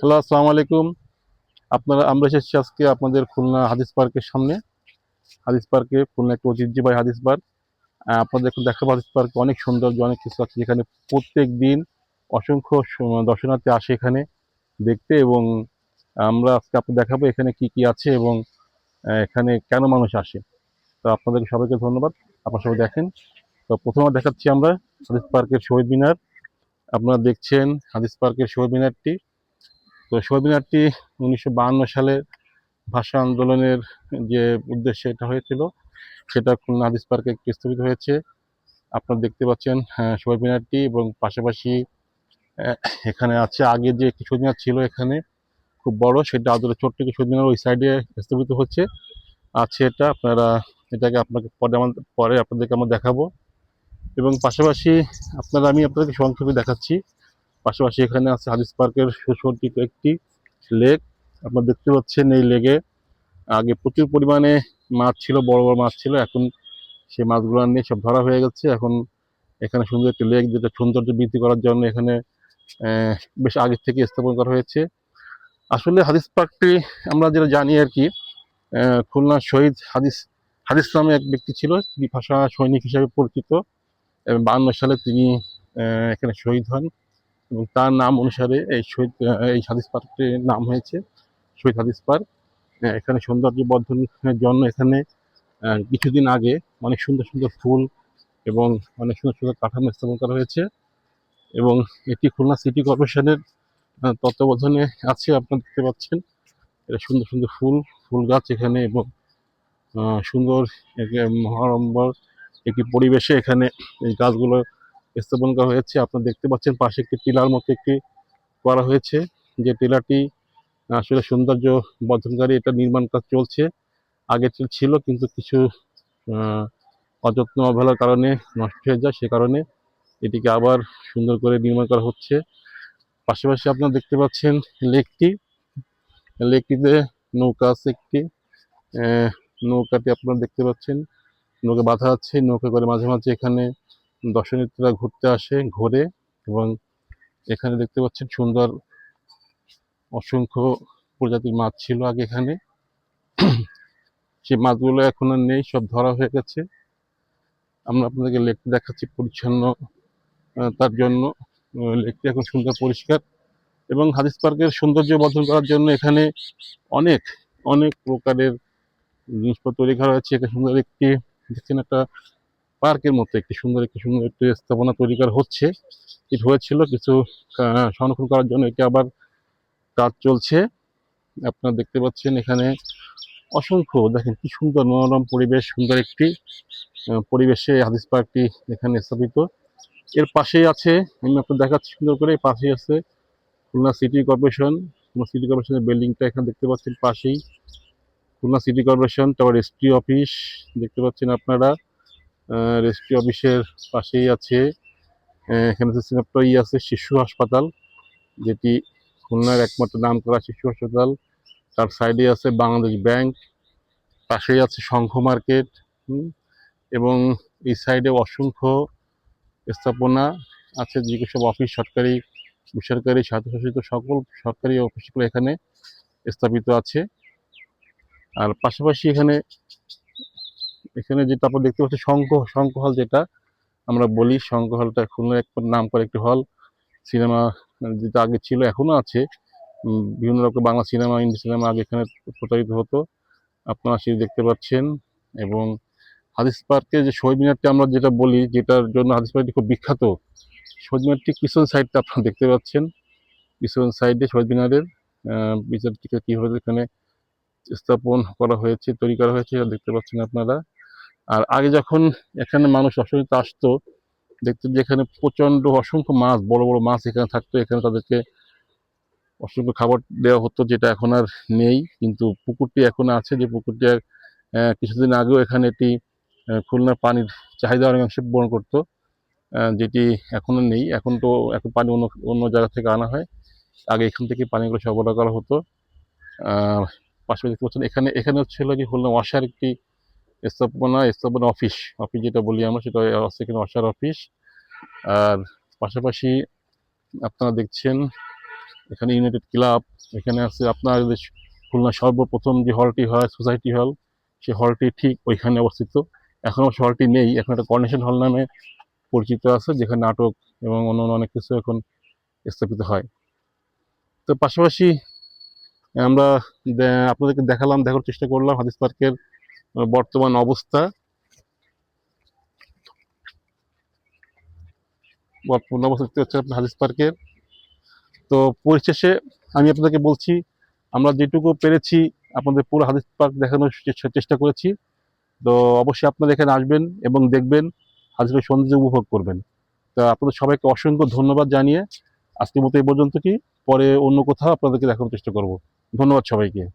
Hello, আসসালামু আলাইকুম। আমরা এসেছি আজকে আপনাদের খুলনা হাদিস পার্কের সামনে। হাদিস পার্কে খুলনা একটা ঐতিহ্যবাহী হাদিস পার্ক। আপনাদের এখন দেখাবো হাদিস পার্কে অনেক সৌন্দর্য, অনেক কিছু আছে যেখানে প্রত্যেক দিন অসংখ্য দর্শনার্থী আসে এখানে দেখতে, এবং আমরা আজকে আপনাদের দেখাবো এখানে কি কি আছে এবং এখানে কেন মানুষ আসে। তো আপনাদেরকে সবাইকে ধন্যবাদ, আপনারা সবাই দেখেন। তো প্রথমে দেখাচ্ছি আমরা হাদিস পার্কের শহীদ মিনার। আপনারা দেখছেন হাদিস পার্কের শহীদ মিনারটি। তো শহীদ মিনারটি 1952 সালে ভাষা আন্দোলনের যে উদ্দেশ্যে এটা হয়েছিল, সেটা খুলনা হাদিস পার্কে স্থাপিত হয়েছে। আপনারা দেখতে পাচ্ছেন শহীদ মিনারটি, এবং পাশাপাশি আহ, এখানে আছে আগে যে একটি শহীদ মিনার ছিল এখানে খুব বড়, সেটা আদলে ছোট্ট একটি শহীদ মিনার ওই সাইডে স্থাপিত হচ্ছে আছে। এটা আপনারা এটাকে আপনাকে পরে আপনাদেরকে আমরা দেখাবো, এবং পাশাপাশি আমি আপনাদেরকে সংক্ষেপে দেখাচ্ছি। পাশাপাশি এখানে আছে হাদিস পার্কের সুসজ্জিত একটি লেক। আপনারা দেখতে পাচ্ছেন এই লেগে আগে প্রচুর পরিমাণে মাছ ছিল, বড় বড় মাছ ছিল। এখন সেই মাছগুলো নিয়ে সব ধরা হয়ে গেছে। এখন এখানে সুন্দর একটি লেক, যেটা সৌন্দর্য বৃদ্ধি করার জন্য এখানে আহ, বেশ আগে থেকে স্থাপন করা হয়েছে। আসলে হাদিস পার্কটি আমরা যেটা জানি আর কি, খুলনা শহীদ হাদিস হাদিস নামে এক ব্যক্তি ছিল, তিনি ভাষা সৈনিক হিসেবে পরিচিত, এবং 52 সালে তিনি এখানে শহীদ হন, এবং তার নাম অনুসারে এই হাদিস পার্কটির নাম হয়েছে শহীদ হাদিস পার্ক। এখানে সৌন্দর্য বর্ধনের জন্য এখানে কিছুদিন আগে অনেক সুন্দর সুন্দর ফুল এবং অনেক সুন্দর সুন্দর কাঠামো স্থাপন করা হয়েছে, এবং এটি খুলনা সিটি কর্পোরেশনের তত্ত্বাবধানে আছে। আপনারা দেখতে পাচ্ছেন এটা সুন্দর সুন্দর ফুল গাছ এখানে, এবং সুন্দর মহারম্বর একটি পরিবেশে এখানে এই গাছগুলো স্থাপন করা হয়েছে। আপনারা দেখতে পাচ্ছেন পাশে একটি টিলার মতো একটি করা হয়েছে, যে টিলাটি আসলে সৌন্দর্য বর্ধনকারী। এটা নির্মাণ কাজ চলছে, আগে ছিল কিন্তু কিছু আহ, অযত্ন অবহেলার কারণে নষ্ট হয়ে যায়, সে কারণে এটিকে আবার সুন্দর করে নির্মাণ করা হচ্ছে। পাশাপাশি আপনারা দেখতে পাচ্ছেন লেকটি লেকটিতে নৌকা আছে একটি। আহ, নৌকাটি আপনারা দেখতে পাচ্ছেন, নৌকা বাঁধা আছে। নৌকা করে মাঝে মাঝে এখানে দর্শনার্থীরা ঘুরতে আসে, ঘোরে। এবং এখানে দেখতে পাচ্ছেন সুন্দর অসংখ্য প্রজাতির মাছ ছিল আগে এখানে, সেই মাছগুলো এখন আর নেই, সব ধরা হয়ে গেছে। আমরা আপনাদেরকে লেকটি দেখাচ্ছি পরিচ্ছন্ন তার জন্য। লেকটি এখন সুন্দর পরিষ্কার, এবং হাদিস পার্কের সৌন্দর্য বর্ধন করার জন্য এখানে অনেক অনেক প্রকারের জিনিসপত্র তৈরি করা হয়েছে। এখানে সুন্দর একটি দেখছেন একটা পার্কের মতো একটি সুন্দর স্থাপনা তৈরি করা হচ্ছে। এটি হয়েছিল কিছু সংরক্ষণ করার জন্য, এটি আবার কাজ চলছে। আপনারা দেখতে পাচ্ছেন এখানে অসংখ্য, দেখেন কি সুন্দর মনোরম পরিবেশ, সুন্দর একটি পরিবেশে হাদিস পার্কটি এখানে স্থাপিত। এর পাশেই আছে, আমি আপনাকে দেখাচ্ছি সুন্দর করে, পাশেই আছে Khulna city corporation. Khulna city কর্পোরেশনের বিল্ডিংটা এখানে দেখতে পাচ্ছেন পাশেই। খুলনা সিটি কর্পোরেশন, তারপর রেজিস্ট্রি অফিস দেখতে পাচ্ছেন আপনারা। রেজিস্ট্রি অফিসের পাশেই আছে এখানে একটা আছে শিশু হাসপাতাল, যেটি খুলনার একমাত্র নামকরা শিশু হাসপাতাল। তার সাইডে আছে বাংলাদেশ ব্যাংক, পাশেই আছে শঙ্খ মার্কেট। এবং এই সাইডে অসংখ্য স্থাপনা আছে, যেগুলো সব অফিস, সরকারি বেসরকারি স্বায়ত্তশাসিত সকল সরকারি অফিসগুলো এখানে স্থাপিত আছে। আর পাশাপাশি এখানে এখানে যেটা আপনারা দেখতে পাচ্ছি শঙ্খ হল, যেটা আমরা বলি শঙ্খ হলটা খুলনার এক নাম করে একটি হল। সিনেমা যেটা আগে ছিল, এখনো আছে। বিভিন্ন রকম বাংলা সিনেমা, হিন্দি সিনেমা আগে এখানে প্রচারিত হতো, আপনারা সেটি দেখতে পাচ্ছেন। এবং হাদিস পার্কে যে শহীদ মিনারটি আমরা যেটা বলি, যেটার জন্য হাদিস পার্কটি খুব বিখ্যাত, শহীদ মিনারটি পিছন সাইডটা আপনারা দেখতে পাচ্ছেন। পিছন সাইডে শহীদ মিনারের বিচারটিকে কীভাবে এখানে স্থাপন করা হয়েছে, তৈরি করা হয়েছে, এটা দেখতে পাচ্ছেন আপনারা। আর আগে যখন এখানে মানুষ অশনীতে আসতো, দেখতেন যে এখানে প্রচন্ড অসংখ্য মাছ, বড় বড় মাছ এখানে থাকতো। এখানে তাদেরকে অসংখ্য খাবার দেওয়া হতো, যেটা এখন আর নেই। কিন্তু পুকুরটি এখন আছে, যে পুকুরটি কিছুদিন আগেও এখানে একটি খুলনার পানির চাহিদা অনেকাংশে পূরণ করতো, যেটি এখন আর নেই। এখন পানি অন্য অন্য জায়গা থেকে আনা হয়, আগে এখান থেকে পানিগুলো সরবরাহ করা হতো। পাশাপাশি দেখতে পাচ্ছেন এখানে এখানে হচ্ছে কি খুলনা ওয়াসার একটি স্থাপনা অফিস অফিস যেটা বলি আমরা, সেটা হচ্ছে এখানে ওয়াসার অফিস। আর পাশাপাশি আপনারা দেখছেন এখানে ইউনাইটেড ক্লাব, এখানে আছে আপনার যে খুলনা সর্বপ্রথম যে হলটি হয় সোসাইটি হল, সেই হলটি ঠিক ওইখানে অবস্থিত। এখন অবশ্য হলটি নেই, এখন একটা কর্নেশন হল নামে পরিচিত আছে, যেখানে নাটক এবং অন্যান্য অনেক কিছু এখন স্থাপিত হয়। তো পাশাপাশি আমরা আপনাদেরকে দেখার চেষ্টা করলাম হাদিস পার্কের বর্তমান অবস্থা। বর্তমান অবস্থা দেখতে হচ্ছে আপনার হাদিস পার্কের। তো পরিশেষে আমি আপনাদেরকে বলছি, আমরা যেটুকু পেরেছি আপনাদের পুরো হাদিস পার্ক দেখানোর চেষ্টা করেছি। তো অবশ্যই আপনারা এখানে আসবেন এবং দেখবেন, হাদিস পার্কের সৌন্দর্য উপভোগ করবেন। তা আপনাদের সবাইকে অসংখ্য ধন্যবাদ জানিয়ে আজকের মতো এই পর্যন্ত, কি পরে অন্য কোথাও আপনাদেরকে দেখানোর চেষ্টা করব। ধন্যবাদ সবাইকে।